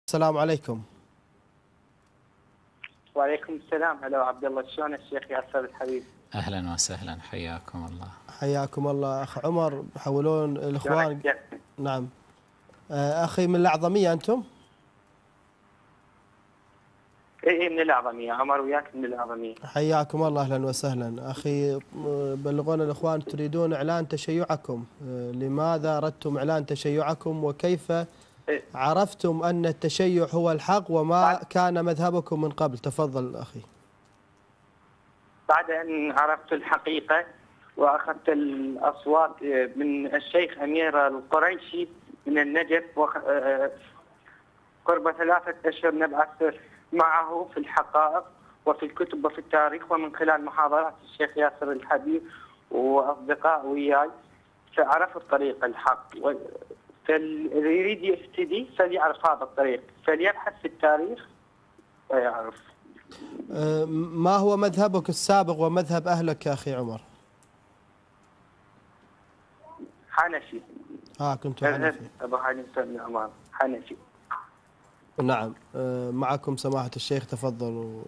السلام عليكم. وعليكم السلام. هلا عبد الله، شلون الشيخ ياسر الحبيب؟ أهلا وسهلا، حياكم الله. حياكم الله أخ عمر. يحولون الإخوان. شلونك؟ نعم. أخي من الأعظمية أنتم؟ اي من الأعظمية، عمر وياك من الأعظمية. حياكم الله، أهلا وسهلا أخي. بلغونا الإخوان تريدون إعلان تشيعكم. لماذا أردتم إعلان تشيعكم وكيف عرفتم أن التشيع هو الحق وما كان مذهبكم من قبل؟ تفضل أخي. بعد أن عرفت الحقيقة وأخذت الأصوات من الشيخ أمير القريشي من النجف، قرب 3 أشهر نبعث معه في الحقائق وفي الكتب وفي التاريخ، ومن خلال محاضرات الشيخ ياسر الحبيب وأصدقاء وياي فعرفت طريق الحق. فاللي يريد يهتدي فليعرف هذا الطريق، فليبحث في التاريخ ويعرف. ما هو مذهبك السابق ومذهب أهلك يا أخي عمر؟ حنفي. كنت حنفي. أبو حنيفة بن عمر حنفي. نعم. معكم سماحة الشيخ، تفضلوا.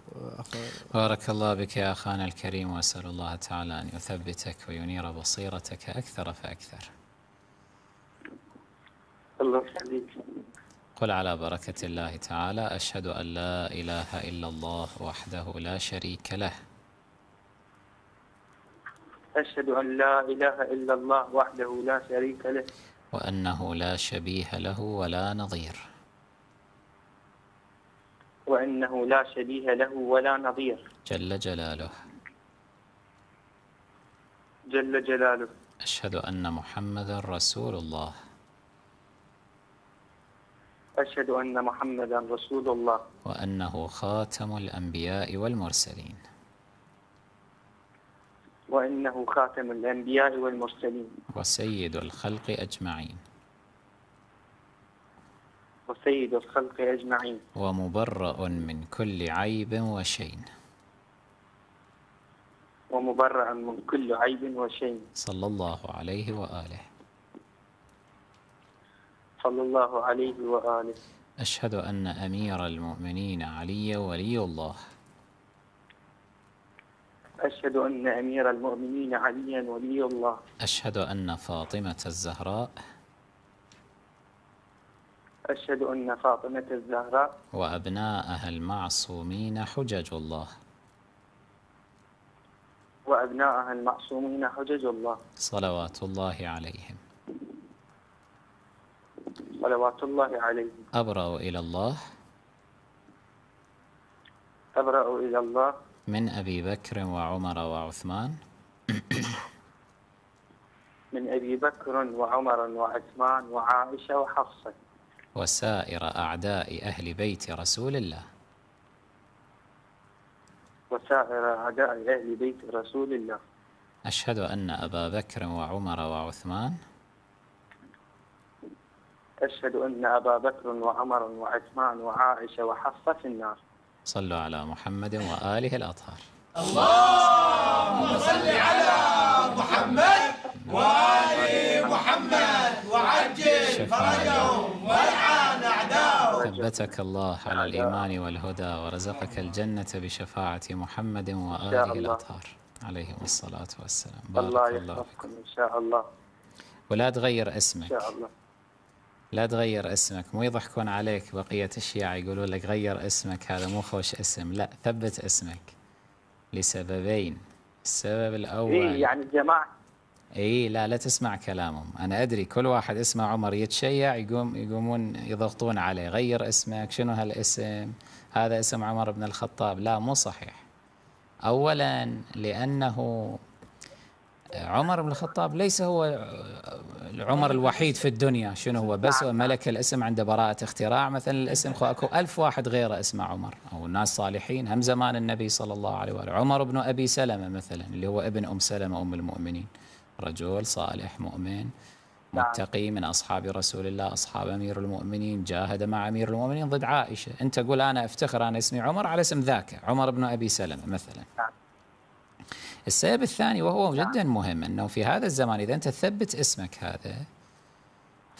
بارك الله بك يا أخانا الكريم، وأسأل الله تعالى أن يثبتك وينير بصيرتك أكثر فأكثر. الله يخليك. قل على بركة الله تعالى: أشهد أن لا إله إلا الله وحده لا شريك له. أشهد أن لا إله إلا الله وحده لا شريك له. وأنه لا شبيه له ولا نظير. وأنه لا شبيه له ولا نظير. جل جلاله. جل جلاله. أشهد أن محمدا رسول الله. أشهد أن محمدا رسول الله. وأنه خاتم الأنبياء والمرسلين. وإنه خاتم الأنبياء والمرسلين. وسيد الخلق أجمعين. وسيد الخلق أجمعين. ومبرأ من كل عيب وشين. ومبرأ من كل عيب وشين. صلى الله عليه وآله. صلى الله عليه وآله. أشهد أن أمير المؤمنين علي ولي الله. أشهد أن أمير المؤمنين عليا ولي الله. أشهد أن فاطمة الزهراء. أشهد أن فاطمة الزهراء وأبناءها المعصومين حجج الله. وأبناءها المعصومين حجج الله. صلوات الله عليهم. صلوات الله عليهم. أبرأ إلى الله. أبرأ إلى الله. من أبي بكر وعمر وعثمان. من أبي بكر وعمر وعثمان وعائشة وحفصة. وسائر أعداء أهل بيت رسول الله. وسائر أعداء أهل بيت رسول الله. أشهد أن أبا بكر وعمر وعثمان. أشهد أن أبا بكر وعمر وعثمان وعائشة وحفصة في النار. صلوا على محمد وآله الأطهار. اللهم صل على محمد وآل محمد وعجل فرجهم والعن أعداءهم. ثبتك الله على الإيمان والهدى ورزقك الجنة بشفاعة محمد وآله الأطهار عليهم الصلاة والسلام. بارك الله يحفظكم إن شاء الله. ولا تغير اسمك. إن شاء الله. لا تغير اسمك، مو يضحكون عليك بقية الشيعة يقولون لك غير اسمك، هذا مو خوش اسم. لا، ثبت اسمك لسببين. السبب الأول يعني الجماعة لا تسمع كلامهم. أنا أدري كل واحد اسمه عمر يتشيع يقومون يضغطون عليه: غير اسمك، شنو هالاسم، هذا اسم عمر بن الخطاب. لا، مو صحيح. أولا لأنه عمر بن الخطاب ليس هو العمر الوحيد في الدنيا. شنو هو؟ بس هو ملك الاسم عنده براءة اختراع. مثلا الاسم اكو 1000 واحد غيره اسمه عمر، او ناس صالحين هم زمان النبي صلى الله عليه وآله. عمر بن ابي سلمة مثلا، اللي هو ابن ام سلمة ام المؤمنين، رجل صالح مؤمن متقي من اصحاب رسول الله، اصحاب امير المؤمنين، جاهد مع امير المؤمنين ضد عائشة. انت قول انا افتخر انا اسمي عمر على اسم ذاك عمر بن ابي سلمة مثلا. السبب الثاني وهو جدا مهم، أنه في هذا الزمان إذا أنت تثبت اسمك هذا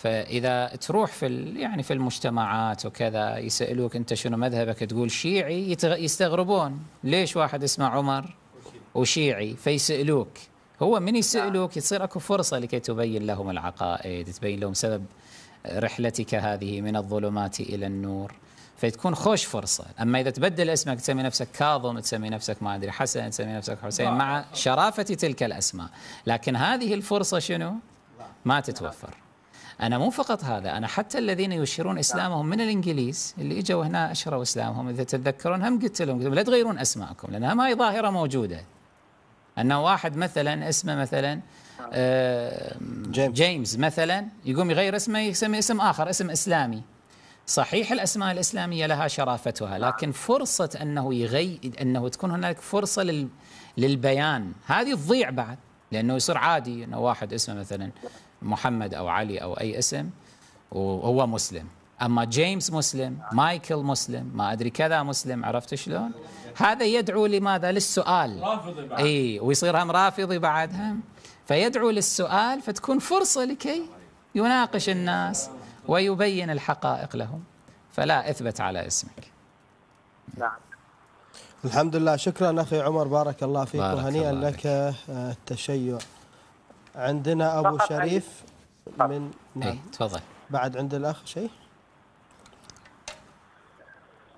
فإذا تروح يعني في المجتمعات وكذا يسألوك أنت شنو مذهبك، تقول شيعي، يستغربون ليش واحد اسمه عمر وشيعي، فيسألوك. هو من يسألوك يصير أكو فرصة لكي تبين لهم العقائد، تبين لهم سبب رحلتك هذه من الظلمات إلى النور، فتكون خوش فرصة. أما إذا تبدل اسمك تسمي نفسك كاظم، تسمي نفسك ما أدري حسن، تسمي نفسك حسين، مع شرافة تلك الأسماء، لكن هذه الفرصة شنو؟ ما تتوفر. أنا مو فقط هذا، أنا حتى الذين يشيرون إسلامهم من الإنجليز اللي إجوا هنا أشروا إسلامهم، إذا تتذكرون هم قلت لهم لا تغيرون أسماءكم، لأن هاي ظاهرة موجودة. أنه واحد مثلا اسمه مثلا جيمس مثلا، يقوم يغير اسمه يسمي اسم آخر، اسم إسلامي. صحيح الأسماء الإسلامية لها شرافتها، لكن فرصة أنه تكون هناك فرصة للبيان هذه تضيع بعد، لأنه يصير عادي أنه واحد اسمه مثلا محمد أو علي أو أي اسم وهو مسلم، أما جيمس مسلم، مايكل مسلم، ما أدري كذا مسلم، عرفت شلون؟ هذا يدعو لماذا؟ للسؤال. رافضي بعد. إي، ويصير هم رافضي بعد هم، فيدعو للسؤال، فتكون فرصة لكي يناقش الناس ويبين الحقائق لهم. فلا، اثبت على اسمك. نعم. الحمد لله، شكرا أخي عمر، بارك الله فيك بارك وهنيئا الله لك التشيع. عندنا أبو شريف من إيه، تفضل. بعد عند الأخ شيء؟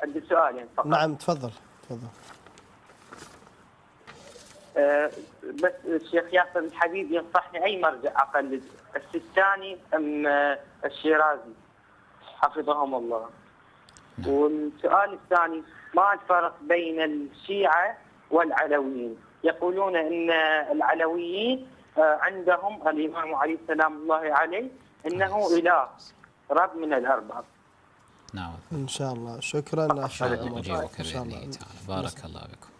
عندي سؤالين فقط. نعم تفضل تفضل. بس الشيخ ياسر الحبيب ينصحني أي مرجع أقلد، السيستاني أم الشيرازي حفظهم الله؟ والسؤال الثاني، ما الفرق بين الشيعة والعلويين؟ يقولون أن العلويين عندهم الإمام علي سلام الله عليه أنه إله رب من الأرباب. نعم إن شاء الله. شكرا أخي عمر. أجيبك بإذن الله تعالى. بارك الله بكم.